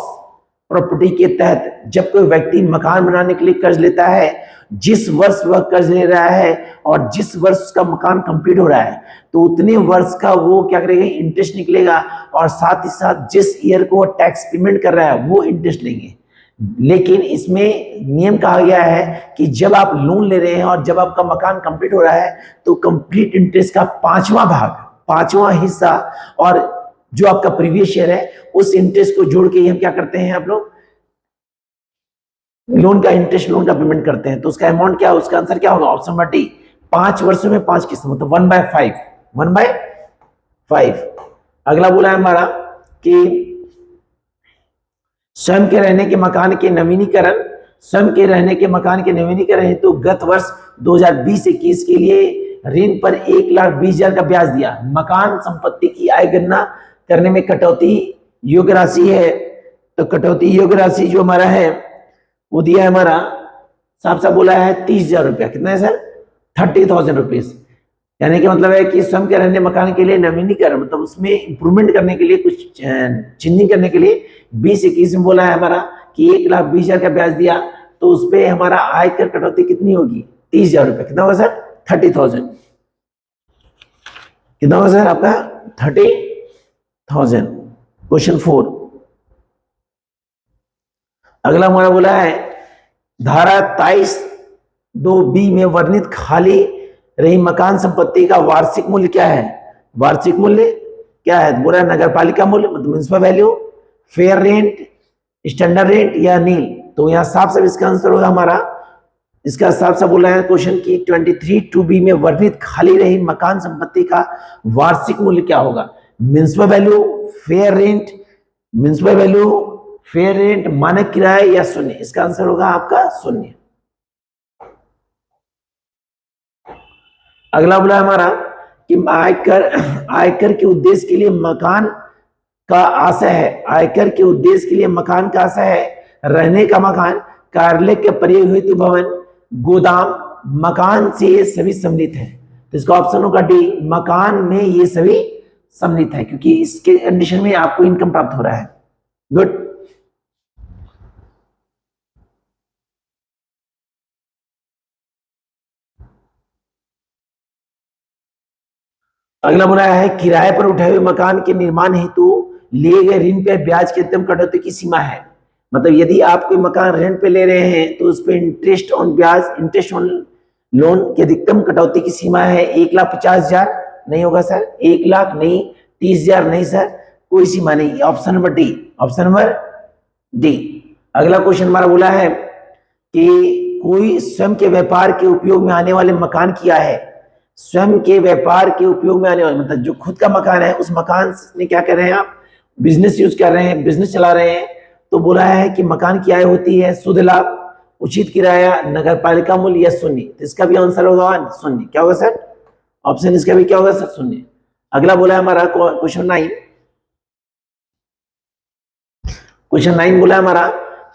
प्रॉपर्टी के तहत जब कोई व्यक्ति मकान बनाने के लिए कर्ज लेता है, जिस वर्ष वह कर्ज ले रहा है और जिस वर्ष उसका मकान कंप्लीट हो रहा है, तो उतने वर्ष का वो क्या करेगा? इंटरेस्ट निकलेगा, और साथ ही साथ जिस ईयर को वो टैक्स पेमेंट कर रहा है वो इंटरेस्ट लेंगे। लेकिन इसमें नियम कहा गया है कि जब आप लोन ले रहे हैं और जब आपका मकान कंप्लीट हो रहा है तो कंप्लीट इंटरेस्ट का 5वां भाग, 5वां हिस्सा और जो आपका प्रीवियस ईयर है उस इंटरेस्ट को जोड़ के हम क्या करते हैं, आप लोग लोन का इंटरेस्ट, लोन का पेमेंट करते हैं। तो उसका अमाउंट क्या, उसका आंसर क्या होगा? ऑप्शन नंबर डी, 5 वर्षों में 5 किस्त, मतलब 1/5। अगला बोला है हमारा कि स्वयं के रहने के मकान के नवीनीकरण हेतु गत वर्ष 2020-21 के लिए ऋण पर 1,20,000 का ब्याज दिया। मकान संपत्ति की आय गणना करने में कटौती योग्य राशि है। तो कटौती योग्य राशि जो हमारा है वो दिया है हमारा, साफ साफ बोला है 30,000 रुपया। कितना है सर? 30,000 रुपीज। यानी कि मतलब है कि स्वयं के रहने मकान के लिए नवीनीकरण, मतलब उसमें इंप्रूवमेंट करने के लिए, कुछ चेंजिंग करने के लिए 20-21 में बोला है हमारा कि 1,20,000 का ब्याज दिया, तो उस पर हमारा आयकर कटौती कितनी होगी? 30,000 रुपया। कितना होगा सर? 30,000। कितना होगा सर आपका? 30,000। क्वेश्चन 4। अगला हमारा बोला है धारा 23(2)(b) में वर्णित खाली रही मकान संपत्ति का वार्षिक मूल्य क्या है? वार्षिक मूल्य क्या है? बोला नगर पालिका मूल्य, मतलब municipal value, fair rent, standard rent या नील। तो यहाँ साफ साफ इसका आंसर होगा हमारा, इसका साफ साफ बोला है क्वेश्चन की 23(2)(b) में वर्णित खाली रही मकान संपत्ति का वार्षिक मूल्य क्या होगा? Municipal value, fair rent, municipal value, fair rent, मानक किराया या शून्य। इसका आंसर होगा आपका शून्य। अगला बोला हमारा कि आयकर के उद्देश्य के लिए मकान का आशय है, आयकर के उद्देश्य के लिए मकान का आशय है रहने का मकान, कार्यालय के प्रयोग हेतु भवन, गोदाम, मकान से ये सभी सम्मिलित है। तो इसका ऑप्शन होगा डी, मकान में ये सभी सम्मिलित है, क्योंकि इसके कंडीशन में आपको इनकम प्राप्त हो रहा है। गुड। अगला बोला है किराए पर उठाए हुए मकान के निर्माण हेतु लिए गए ऋण पर ब्याज की अधिकतम कटौती की सीमा है। मतलब यदि आप कोई मकान रेंट पे ले रहे हैं तो उस पर इंटरेस्ट ऑन ब्याज, इंटरेस्ट ऑन लोन की अधिकतम कटौती की सीमा है 1,50,000। नहीं होगा सर, 1,00,000 नहीं, 30,000 नहीं सर, कोई सीमा नहीं। Option number D, option number D. अगला क्वेश्चन हमारा बोला है कि कोई स्वयं के व्यापार के उपयोग में आने वाले मकान किया है। स्वयं के व्यापार के उपयोग में आने वाले मतलब जो खुद का मकान है, उस मकान में क्या कर रहे हैं आप, बिजनेस यूज कर रहे हैं, बिजनेस चला रहे हैं। तो बोला है कि मकान की आय होती है शुद्ध लाभ, उचित किराया, नगर पालिका मूल्य या शून्य। तो इसका भी आंसर होगा शून्य। क्या होगा सर, ऑप्शन इसका भी क्या होगा सर, शून्य। अगला बोला है हमारा क्वेश्चन 9। क्वेश्चन 9 बोला हमारा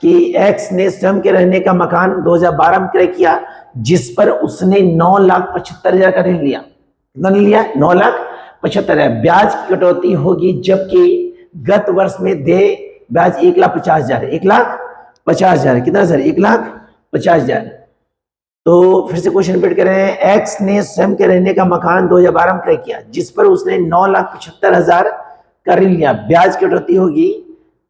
कि एक्स ने स्वयं के रहने का मकान 2012 में क्रय किया, जिस पर उसने 9,75,000 का ऋण लिया। कितना लिया, 9,75,000। ब्याज की कटौती होगी जबकि गत वर्ष में दे ब्याज 1,50,000, 1,50,000। कितना सर, 1,50,000। तो फिर से क्वेश्चन रिपीट कर रहे हैं। एक्स ने स्वयं के रहने का मकान 2012 में क्रय किया, जिस पर उसने 9,75,000 का ऋण लिया। ब्याज की कटौती होगी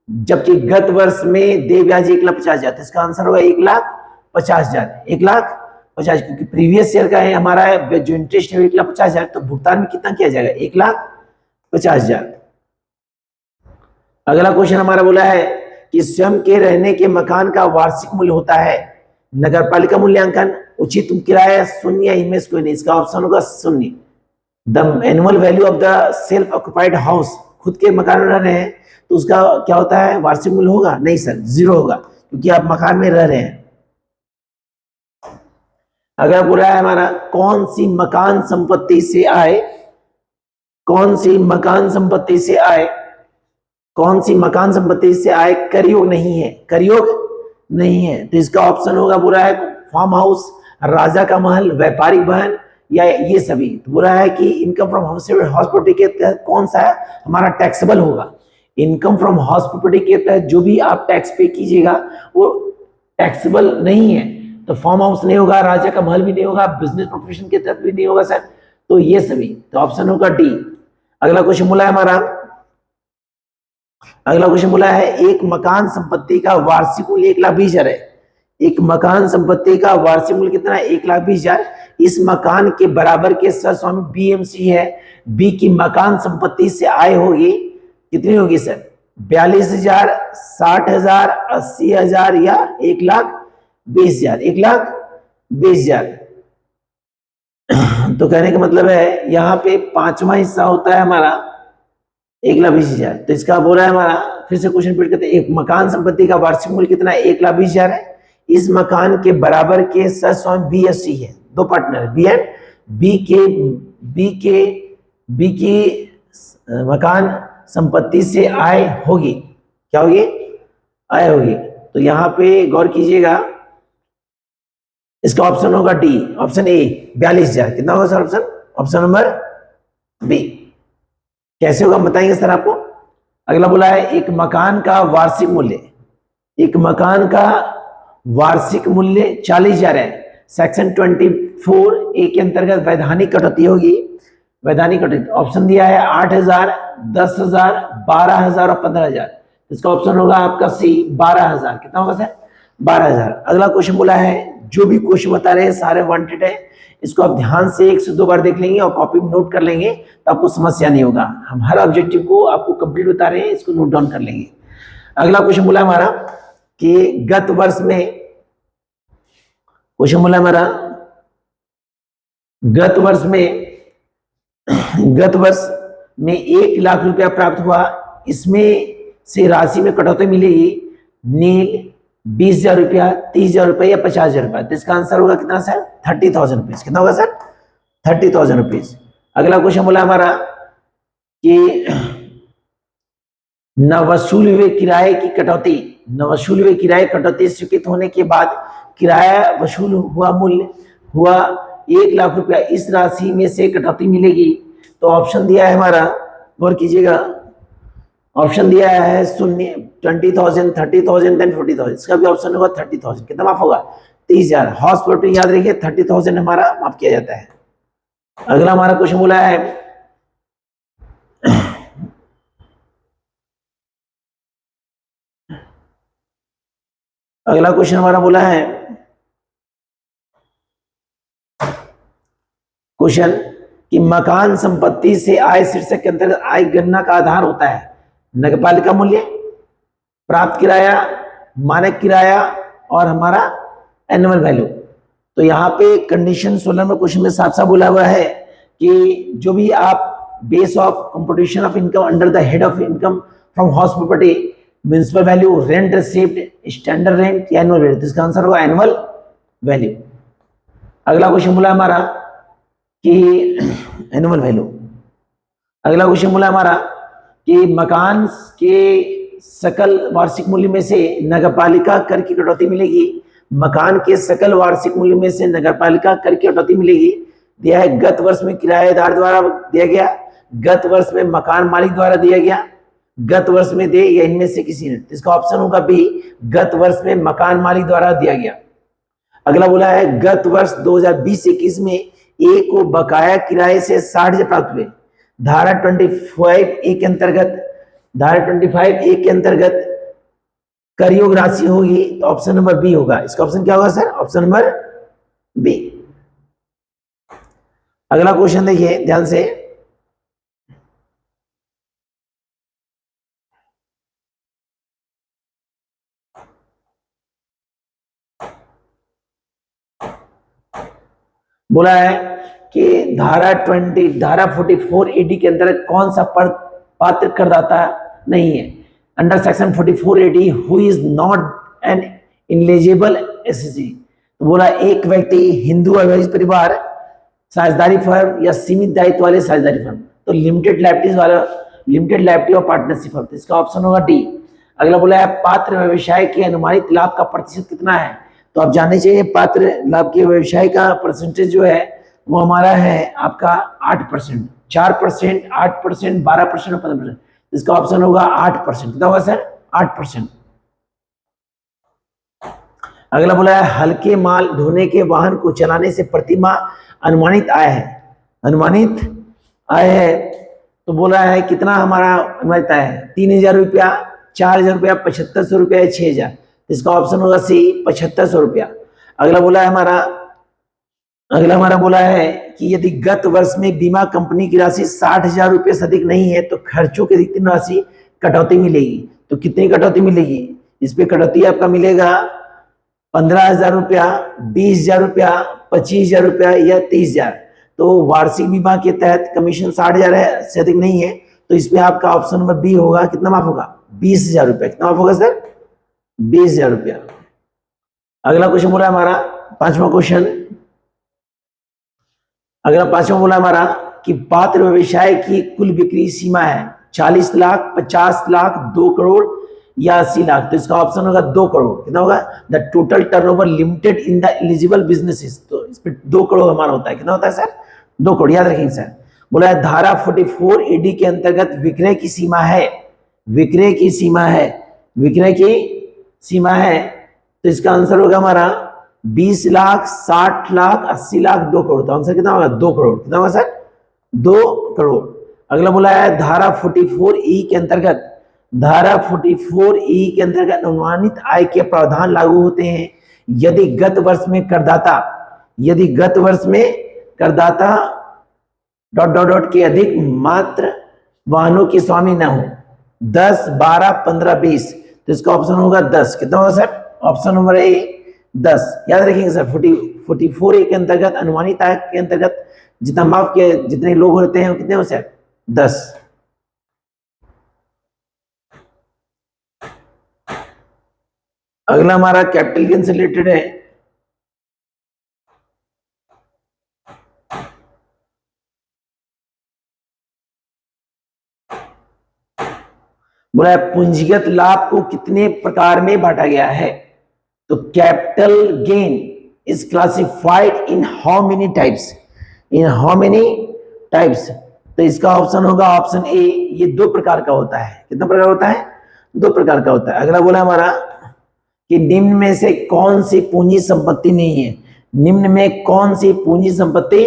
जबकि गत वर्ष में दे ब्याज 1,50,000। तो इसका आंसर होगा 1,50,000, 1,50,000, क्योंकि प्रीवियस ईयर का है हमारा जो इंटरेस्ट है 1,50,000। तो भुगतान में कितना किया जाएगा, 1,50,000। अगला क्वेश्चन हमारा बोला है कि स्वयं के रहने के मकान का वार्षिक मूल्य होता है नगर पालिका मूल्यांकन, उचित किराया, शून्य या इनमें से कोई नहीं। इसका ऑप्शन होगा शून्य। The annual value of the self occupied house, खुद के मकान में रह रहे हैं तो उसका क्या होता है, वार्षिक मूल्य होगा, नहीं सर, 0 होगा, क्योंकि आप मकान में रह रहे हैं। अगर बोला है हमारा कौन सी मकान संपत्ति से आए, कौन सी मकान संपत्ति से आए, कौन सी मकान संपत्ति से आय करयोग नहीं है, करयोग नहीं है। तो इसका ऑप्शन होगा बुरा है फार्म हाउस, राजा का महल, व्यापारिक भवन या ये सभी। तो बुरा है कि इनकम फ्रॉम हाउस प्रॉपर्टी के तहत कौन सा है हमारा टैक्सेबल होगा। इनकम फ्रॉम हाउस प्रॉपर्टी के तहत जो भी आप टैक्स पे कीजिएगा वो टैक्सेबल नहीं है। तो फार्म हाउस नहीं होगा, राजा का महल भी नहीं होगा, बिजनेस प्रोफेशन के तहत भी नहीं होगा सर। तो ये सभी, तो ऑप्शन होगा डी। अगला क्वेश्चन बोला है हमारा, अगला क्वेश्चन बोला है एक मकान संपत्ति का वार्षिक मूल्य 1,20,000 है। एक मकान संपत्ति का वार्षिक मूल्य कितना है, 1,20,000। इस मकान के बराबर के सर स्वामी बीएमसी है। बी की मकान संपत्ति से आय होगी कितनी होगी सर, 42,000, 60,000, 80,000 या 1,20,000, 1,20,000। तो कहने का मतलब है यहाँ पे 5वां हिस्सा होता है हमारा 1,20,000। तो इसका बोला है हमारा, फिर से क्वेश्चन रिपीट करते हैं। एक मकान संपत्ति का वार्षिक मूल्य कितना है, 1,20,000 है। इस मकान के बराबर के सर स्वामी बी एस सी है, दो पार्टनर बी एंड बी की मकान संपत्ति से आय होगी, क्या होगी, आय होगी। तो यहाँ पे गौर कीजिएगा, इसका ऑप्शन होगा डी, ऑप्शन ए 42,000। कितना होगा sir option, option number B. कैसे होगा बताएंगे सर आपको। अगला बोला है एक मकान का वार्षिक मूल्य, एक मकान का वार्षिक मूल्य 40,000 है। सेक्शन 24A के अंतर्गत वैधानिक कटौती होगी, वैधानिक कटौती ऑप्शन दिया है 8,000, 10,000, 12,000 और 15,000। इसका ऑप्शन होगा आपका सी 12,000। कितना होगा सर, 12,000। अगला क्वेश्चन बोला है, जो भी क्वेश्चन बता रहे हैं सारे वांटेड है, इसको आप ध्यान से 1 से 2 बार देख लेंगे और कॉपी में नोट कर लेंगे तो आपको समस्या नहीं होगा। हम हर ऑब्जेक्टिव को आपको कंप्लीट बता रहे हैं, इसको नोट डाउन कर लेंगे। अगला क्वेश्चन बोला हमारा कि गत वर्ष में, क्वेश्चन बोला हमारा गत वर्ष में 1 लाख रुपया प्राप्त हुआ, इसमें से राशि में कटौती मिलेगी नील 20,000 रुपया, 30,000 रुपया या 50,000 रुपया। तो इसका आंसर होगा कितना सर, 30,000 रुपीज। कितना होगा सर, 30,000 रुपीज। अगला क्वेश्चन बोला हमारा कि न वसूले हुए किराए की कटौती, न वसूले हुए किराए कटौती स्वीकृत होने के बाद किराया वसूल हुआ मूल्य हुआ 1 लाख रुपया, इस राशि में से कटौती मिलेगी। तो ऑप्शन दिया है हमारा, गौर कीजिएगा, ऑप्शन दिया है 20,000, 30,000 देन 40,000। इसका भी ऑप्शन होगा 30,000। कितना माफ होगा? 30,000। हाउस प्लॉटिंग याद रखिए 30,000 हमारा माफ किया जाता है। अगला हमारा क्वेश्चन बोला है अगला क्वेश्चन हमारा बोला है क्वेश्चन कि मकान संपत्ति से आय शीर्षक के अंतर्गत आय गणना का आधार होता है नगरपालिका मूल्य, प्राप्त किराया, मानक किराया और हमारा एनुअल वैल्यू। तो यहाँ पे कंडीशन 16 में क्वेश्चन में साफ साफ बोला हुआ है कि जो भी आप base of computation of income under the head of income from house property, municipal value, rent received, standard rent या एनुअल वैल्यू, इसका आंसर होगा एनुअल वैल्यू। अगला क्वेश्चन बोला हमारा कि एनुअल वैल्यू। अगला क्वेश्चन बोला हमारा कि मकान के सकल वार्षिक मूल्य में से नगरपालिका कर की कटौती मिलेगी। मकान के सकल वार्षिक मूल्य में से नगरपालिका कर की कटौती मिलेगी। दिया है गत वर्ष में किराएदार द्वारा दिया गया, गत वर्ष में मकान मालिक द्वारा दिया गया, गत वर्ष में दे या इनमें से किसी ने। इसका ऑप्शन होगा बी, गत वर्ष में मकान मालिक द्वारा दिया गया। अगला बोला है गत वर्ष 2020-21 में ए को बकाया किराए से 60,000 प्राप्त हुए। धारा 25 ए के अंतर्गत, धारा 25 ए के अंतर्गत कर योग राशि होगी। तो ऑप्शन नंबर बी होगा। इसका ऑप्शन क्या होगा सर? Option number B. अगला क्वेश्चन देखिए ध्यान से, बोला है कि धारा 44 एडी के अंतर्गत कौन सा पात्र करदाता नहीं है? Under section 44 AD who is not an ineligible SSC. तो बोला एक व्यक्ति, हिंदू अविवाहित परिवार, साझेदारी फर्म या सीमित दायित्व वाले साझेदारी फर्म। तो लिमिटेड लाइबिलिटीज वाला, लिमिटेड लाइबिलिटी और पार्टनरशिप फर्म। इसका ऑप्शन होगा डी। अगला बोला है पात्र व्यवसाय के अनुमानित लाभ का प्रतिशत कितना है? तो आप जानने चाहिए पात्र लाभ के व्यवसाय का परसेंटेज जो है वो हमारा है आपका 8%, 4%, 8%, 12% और 15%। इसका ऑप्शन होगा 8%। कितना होगा सर? 8%। अगला बोला है हल्के माल ढोने के वाहन को चलाने से प्रतिमाह अनुमानित आय है, अनुमानित आय है। तो बोला है कितना हमारा अनुमानित आय है? 3,000 रुपया, 4,000 रुपया, 7,500 रुपया, 6,000। इसका ऑप्शन होगा सी, 7,500 रुपया। अगला बोला है हमारा, अगला हमारा बोला है कि यदि गत वर्ष में बीमा कंपनी की राशि 60,000 रुपये से अधिक नहीं है तो खर्चों की अधिकतम राशि कटौती मिलेगी। तो कितनी कटौती मिलेगी? इस पे कटौती आपका मिलेगा 15,000 रुपया, 20,000 रुपया, 25,000 रुपया या 30,000। तो वार्षिक बीमा के तहत कमीशन 60,000 है से अधिक नहीं है, तो इसमें आपका ऑप्शन नंबर बी होगा। कितना माफ होगा? 20,000 रुपया। कितना माफ होगा सर? 20,000 रुपया। अगला क्वेश्चन बोला हमारा पांचवा क्वेश्चन, अगला पांचवा बोला हमारा कि पात्र व्यवसाय की कुल बिक्री सीमा है 40 लाख, 50 लाख, 2 करोड़ या 80 लाख। तो इसका ऑप्शन होगा 2 करोड़। कितना होगा? The total turnover limited in the eligible businesses. तो इस पे 2 करोड़ हमारा होता है। कितना होता है सर? 2 करोड़। याद रखेंगे सर। बोला है धारा 44 एडी के अंतर्गत विक्रय की सीमा है, विक्रय की सीमा है, विक्रय की सीमा है। तो इसका आंसर होगा हमारा 20 लाख, 60 लाख, 80 लाख, 2 करोड़। तो आंसर कितना होगा? 2 करोड़। कितना होगा सर? 2 करोड़। अगला बोला है धारा 44 ई के अंतर्गत, धारा 44 ई के अंतर्गत अनुमानित आय के प्रावधान लागू होते हैं यदि गत वर्ष में करदाता, यदि गत वर्ष में करदाता डॉट डॉट डॉट के अधिक मात्र वाहनों के स्वामी न हो, 10, 12, 15, 20। तो इसका ऑप्शन होगा 10। कितना होगा सर? Option number A 10। याद रखेंगे सर 44 ए के अंतर्गत अनुमानित आय के अंतर्गत जितना माफ किया, जितने लोग होते हैं वो कितने हो सर? 10। अगला हमारा कैपिटल गेन से रिलेटेड है। बोला है पूंजीगत लाभ को कितने प्रकार में बांटा गया है? तो capital gain is classified in how many types? In how many types? तो इसका ऑप्शन होगा ऑप्शन ए, ये 2 प्रकार का होता है। कितना प्रकार होता है? 2 प्रकार का होता है। अगला बोला हमारा कि निम्न में से कौन सी पूंजी संपत्ति नहीं है? निम्न में कौन सी पूंजी संपत्ति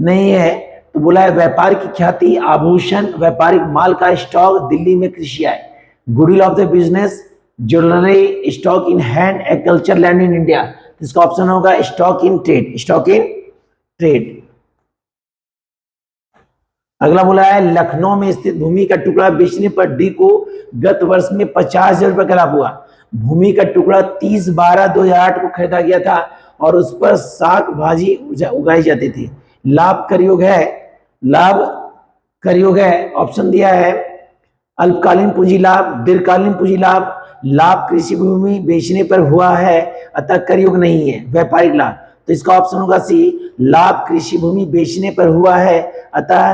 नहीं है? तो बोला है व्यापार की ख्याति, आभूषण, व्यापारिक माल का स्टॉक, दिल्ली में कृषि आय, goodwill of the business, jewellery, stock in hand, agriculture land in India. इसका ऑप्शन होगा stock in trade. Stock in trade. अगला बोला है लखनऊ में स्थित भूमि का टुकड़ा बेचने पर डी को गत वर्ष में 50,000 रुपए का लाभ हुआ। भूमि का टुकड़ा 30/12/2008 को खरीदा गया था और उस पर साग भाजी उगाई जाती थी। लाभ कर योग है, लाभ कर योग है। ऑप्शन दिया है अल्पकालीन पूंजी लाभ, दीर्घकालीन पूंजी लाभ, लाभ कृषि भूमि बेचने पर हुआ है अतः कर योग नहीं है, व्यापारिक लाभ। तो इसका ऑप्शन होगा सी, लाभ कृषि भूमि बेचने पर हुआ है अतः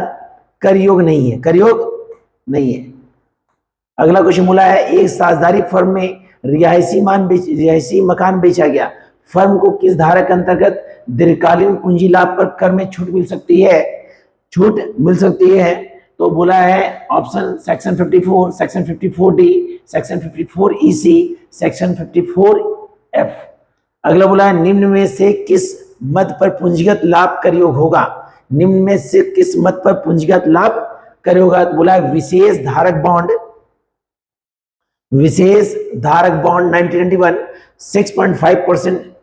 कर योग नहीं है, कर योग नहीं है। अगला क्वेश्चन बोला है एक साझेदारी फर्म में रिहायशी मकान बेचा गया। फर्म को किस धारा के अंतर्गत दीर्घकालीन पूंजी लाभ पर कर में छूट मिल सकती है? छूट मिल सकती है। तो बोला है option section 54, section 54D, section 54EC, section 54F। अगला बोला है निम्न में से किस मद पर पूंजीगत लाभ कर योग होगा? निम्न में से किस मद पर पूंजीगत लाभ कर होगा? तो बोला है विशेष धारक बॉन्ड, विशेष धारक बॉन्ड 1991, 6.5%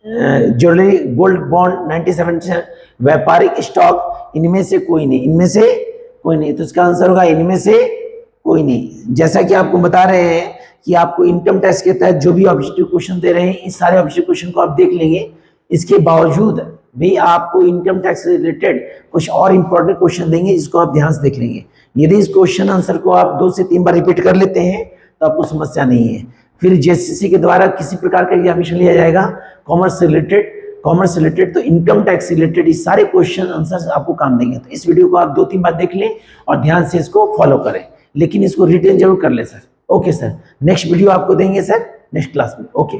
ज्वेलरी गोल्ड बॉन्ड 97%, व्यापारिक स्टॉक, इनमें से कोई नहीं, इनमें से कोई नहीं। तो इसका आंसर होगा इनमें से कोई नहीं। जैसा कि आपको बता रहे हैं कि आपको इनकम टैक्स के तहत जो भी ऑब्जेक्टिव क्वेश्चन दे रहे हैं, इस सारे ऑब्जेक्टिव क्वेश्चन को आप देख लेंगे। इसके बावजूद भी आपको इनकम टैक्स से रिलेटेड कुछ और इंपॉर्टेंट क्वेश्चन देंगे, जिसको आप ध्यान से देख लेंगे। यदि इस क्वेश्चन आंसर को आप 2 से 3 बार रिपीट कर लेते हैं तो आपको समस्या नहीं है। फिर जेसीसी के द्वारा किसी प्रकार का एग्जामिनेशन लिया जाएगा कॉमर्स से रिलेटेड, तो इनकम टैक्स से रिलेटेड इस सारे क्वेश्चन आंसर आपको काम देंगे। तो इस वीडियो को आप 2-3 बार देख लें और ध्यान से इसको फॉलो करें, लेकिन इसको रिटेन जरूर कर ले sir. Okay sir, next video आपको देंगे सर नेक्स्ट क्लास में। ओके।